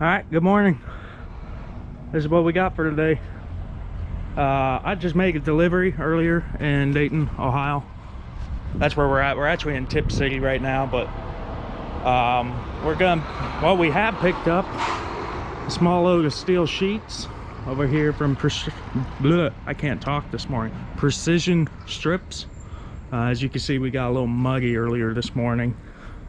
Alright, good morning. This is what we got for today. I just made a delivery earlier in Dayton, Ohio. That's where we're at. We're actually in Tipp City right now, but we have picked up a small load of steel sheets over here from I can't talk this morning. Precision Strips. As you can see, we got a little muggy earlier this morning,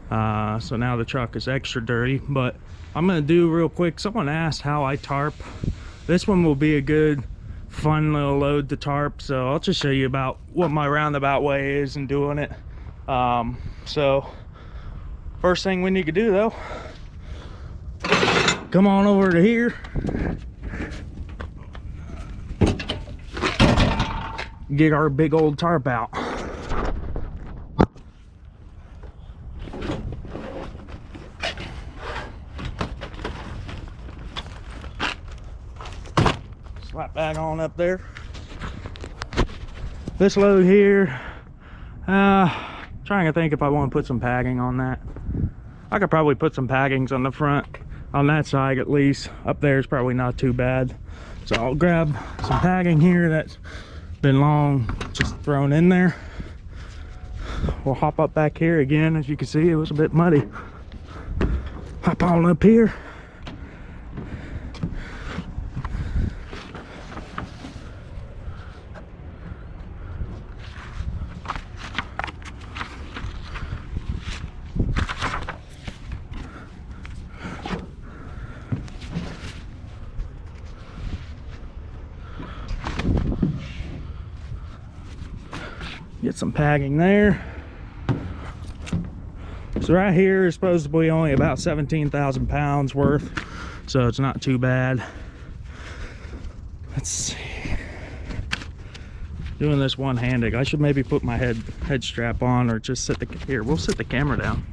so now the truck is extra dirty. But I'm gonna do real quick, someone asked how I tarp. This one will be a good fun little load to tarp, so I'll just show you about what my roundabout way is and doing it. So first thing we need to do though, come on over to here, get our big old tarp out. Slap back on up there. This load here, trying to think if I want to put some padding on that. I could probably put some packings on the front, on that side at least. Up there is probably not too bad. So I'll grab some packing here that's been long just thrown in there. We'll hop up back here again. As you can see, it was a bit muddy. Hop on up here. Get some packing there. So right here is supposedly only about 17,000 pounds worth, so it's not too bad. Let's see. Doing this one-handed. I should maybe put my head strap on, or just sit here. We'll sit the camera down.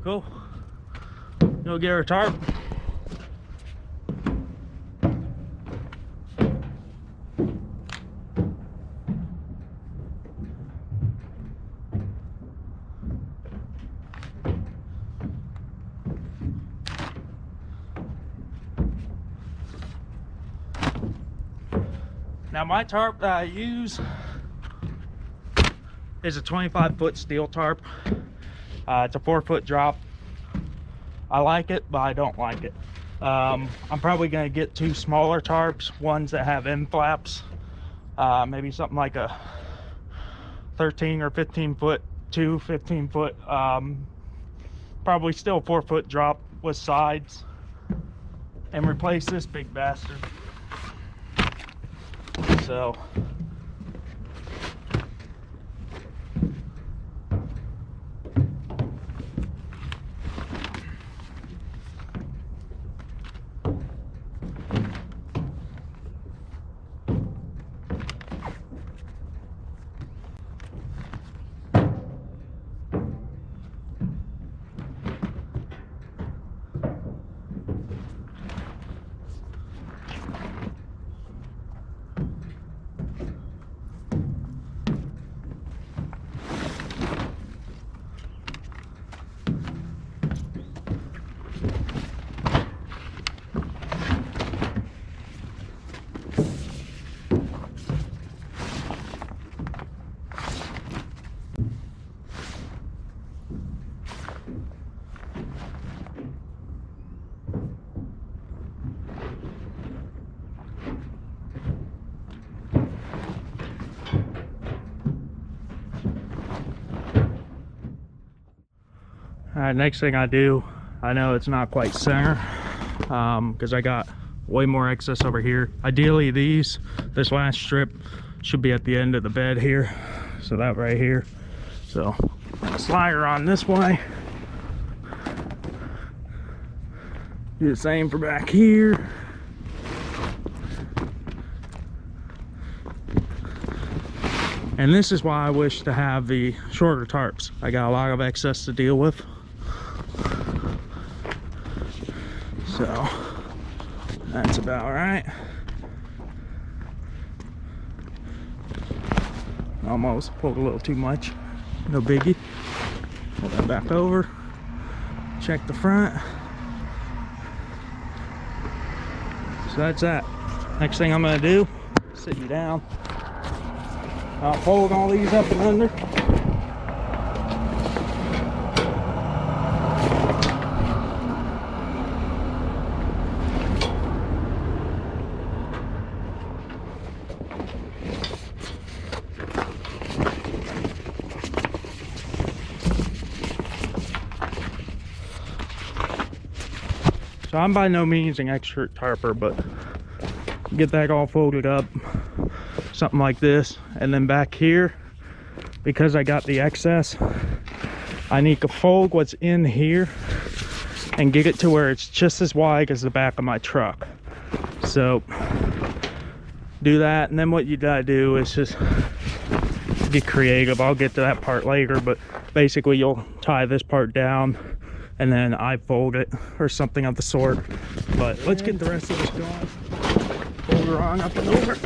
Cool. Go get our tarp. Now my tarp that I use is a 25-foot steel tarp. It's a 4-foot drop. I like it, but I don't like it. I'm probably gonna get 2 smaller tarps, ones that have end flaps. Maybe something like a 13 or 15 foot, 2 15-foot, probably still 4-foot drop with sides, and replace this big bastard. So Alright, next thing I do, I know it's not quite center, because I got way more excess over here. Ideally this last strip should be at the end of the bed here, so that right here. So slider on this way, do the same for back here. And this is why I wish to have the shorter tarps. I got a lot of excess to deal with. So that's about right. Almost pulled a little too much. No biggie. Pull that back over. Check the front. So that's that. Next thing I'm gonna do, sit you down. I'll fold all these up and under. So I'm by no means an expert tarper, but get that all folded up, something like this. And then back here, because I got the excess, I need to fold what's in here and get it to where it's just as wide as the back of my truck. So do that, and then what you gotta do is just get creative. I'll get to that part later, but basically you'll tie this part down and then I fold it or something of the sort. But let's get the rest of this going. over, on, up and over.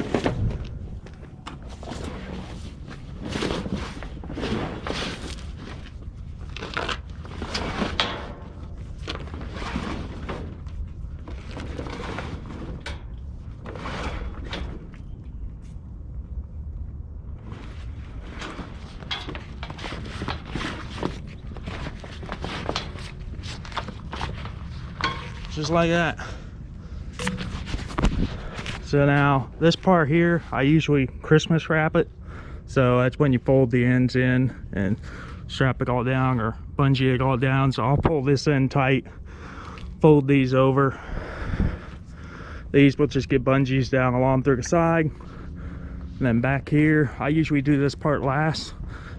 Just like that. So now this part here, I usually Christmas wrap it. So that's when you fold the ends in and strap it all down or bungee it all down. So I'll pull this end tight, fold these over. These will just get bungees down along through the side. And then back here, I usually do this part last.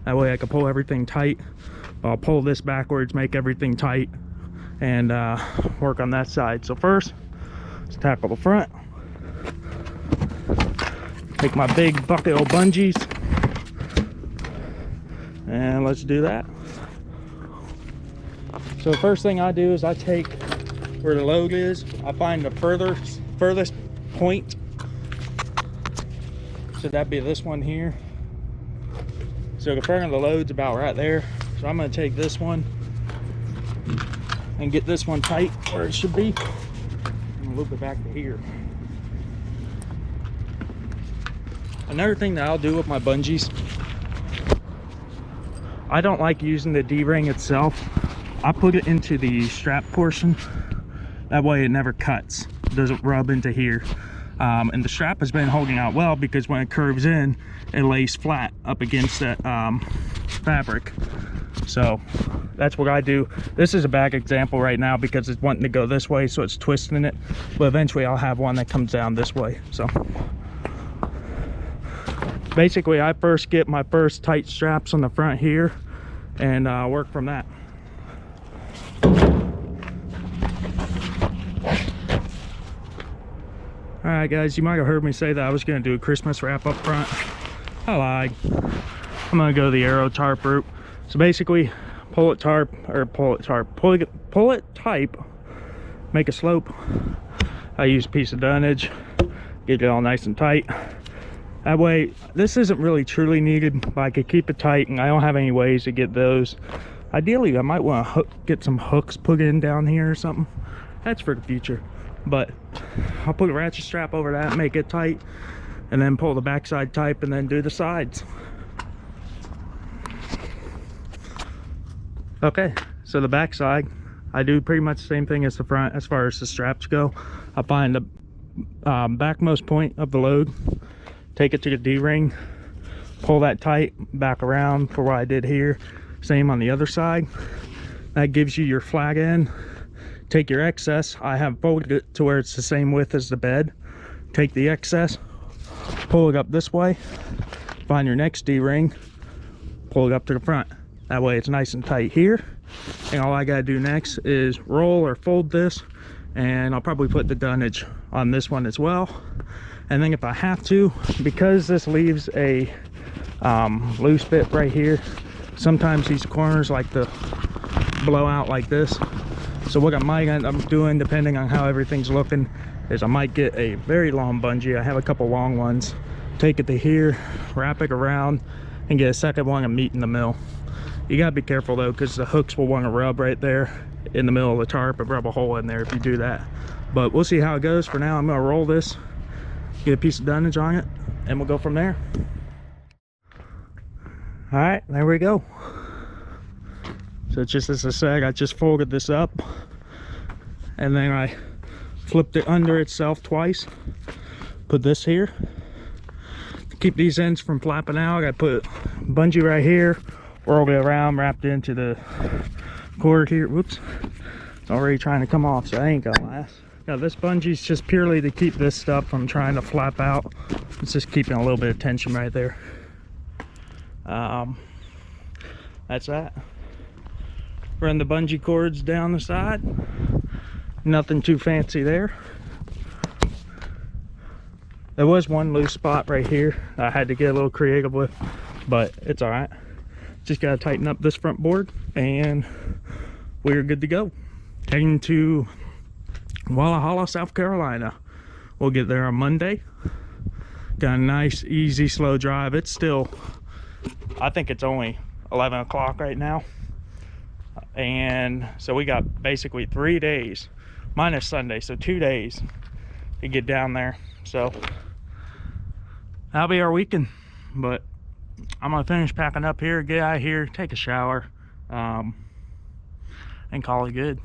That way I can pull everything tight. I'll pull this backwards, make everything tight, and work on that side. So first, let's tackle the front. Take my big bucket of bungees, and let's do that. So the first thing I do is I take where the load is. I find the furthest point. So that'd be this one here. So the front of the load's about right there. So I'm gonna take this one and get this one tight where it should be, and loop it back to here. Another thing that I'll do with my bungees, I don't like using the D-ring itself. I put it into the strap portion. That way it never cuts. It doesn't rub into here. And the strap has been holding out well because when it curves in, it lays flat up against that fabric. So that's what I do. This is a bad example right now because it's wanting to go this way, so it's twisting it. But eventually I'll have one that comes down this way. So basically I first get my first tight straps on the front here and work from that. All right guys, you might have heard me say that I was gonna do a Christmas wrap up front. I lied. I'm gonna go the arrow tarp route. So basically pull it tight, make a slope. I use a piece of dunnage, get it all nice and tight. That way, this isn't really truly needed, but I could keep it tight, and I don't have any ways to get those. Ideally, I might want to get some hooks put in down here or something. That's for the future. But I'll put a ratchet strap over that, make it tight, and then pull the backside tight, and then do the sides. Okay, so the backside, I do pretty much the same thing as the front as far as the straps go. I find the backmost point of the load, take it to the D-ring, pull that tight back around for what I did here. Same on the other side. That gives you your flag end. Take your excess. I have folded it to where it's the same width as the bed. Take the excess, pull it up this way, find your next D-ring, pull it up to the front. That way it's nice and tight here. And all I gotta do next is roll or fold this, and I'll probably put the dunnage on this one as well. And then if I have to, because this leaves a loose bit right here, sometimes these corners like to blow out like this. So what I might end up doing, depending on how everything's looking, is I might get a very long bungee. I have a couple long ones. Take it to here, wrap it around, and get a second one and meet in the middle. You gotta be careful though, because the hooks will want to rub right there in the middle of the tarp and rub a hole in there if you do that. But we'll see how it goes. For now, I'm gonna roll this, get a piece of dunnage on it, and we'll go from there. All right, there we go. So just as I said, I just folded this up, and then I flipped it under itself twice. Put this here. To keep these ends from flapping out, I put bungee right here, rolled it around, wrapped it into the cord here. Whoops, it's already trying to come off, so I ain't gonna last. Now this bungee's just purely to keep this stuff from trying to flap out. It's just keeping a little bit of tension right there. That's that. Run the bungee cords down the side. Nothing too fancy there. There was one loose spot right here I had to get a little creative with, but it's all right. Just gotta tighten up this front board and we're good to go. Heading to Walhalla, South Carolina. We'll get there on Monday. Got a nice, easy, slow drive. It's still, I think it's only 11 o'clock right now. And so we got basically 3 days, minus Sunday, so 2 days to get down there. So that'll be our weekend. But I'm gonna finish packing up here, get out of here, take a shower, and call it good.